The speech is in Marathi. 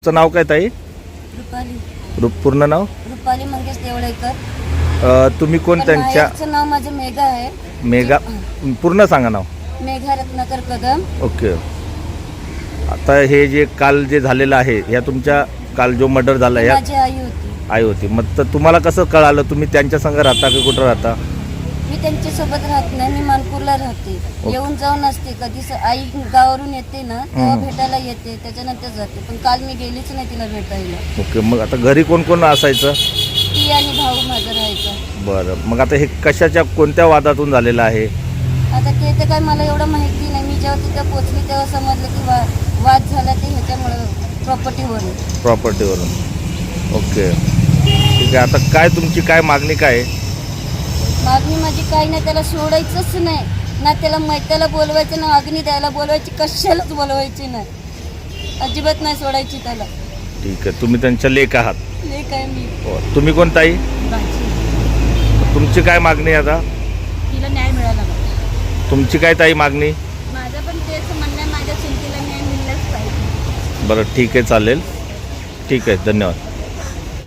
तुमचं नाव काय ताई? रुपाली पूर्ण नाव? रुपाली मंगेश देवळेकर. तुम्ही कोण पण त्यांच्या? माहेरचं नाव माझं मेघा आहे. मेघा. पूर्ण सांगा नाव. मेघा रत्नाकर कदम. ओके. आता हे जे काल जे झालेलं आहे, या तुमच्या काल जो मर्डर झाला या माझी आई होती. आई होती. मग तर तुम्हाला कसं कळालं? तुम्ही त्यांच्या संग राहता की कुठं राहता? मी त्यांच्यासोबत राहत नाही, मी मानपूरला राहते. येऊन जाऊन असते. कधी आई गावावरून येते ना तेव्हा भेटायला येते, त्याच्यानंतर जाते. पण काल मी गेलीच नाही तिला भेटायला. ओके. मग आता घरी कोण कोण असायचं? ती आणि भाऊ माझा राहायचा. बरं. मग आता हे कशाच्या कोणत्या वादातून झालेलं आहे? आता ते तर काय मला एवढं माहिती नाही. मी जेव्हा तिथं पोचली तेव्हा समजलं की वाद झाला ते ह्याच्यामुळं प्रॉपर्टीवरून. ओके. ठीक आहे. आता काय तुमची काय मागणी काय आहे? मागणी माझी काही नाही, त्याला सोडायचंच नाही ना. त्याला बोलवायचं ना, अग्नी द्यायला बोलवायची, कशालाच बोलवायची नाही. अजिबात नाही सोडायची त्याला. ठीक आहे. तुम्ही त्यांच्या लेक आहात? लेक आहे मी. तुम्ही कोण ताई? तुमची काय मागणी आहे आता? तिला न्याय मिळाला पाहिजे. तुमची काय ताई मागणी? माझं पण तेच म्हणणं आहे, माझ्या चिंतेला न्याय मिळालाच पाहिजे. बरं ठीक आहे, चालेल. ठीक आहे, धन्यवाद.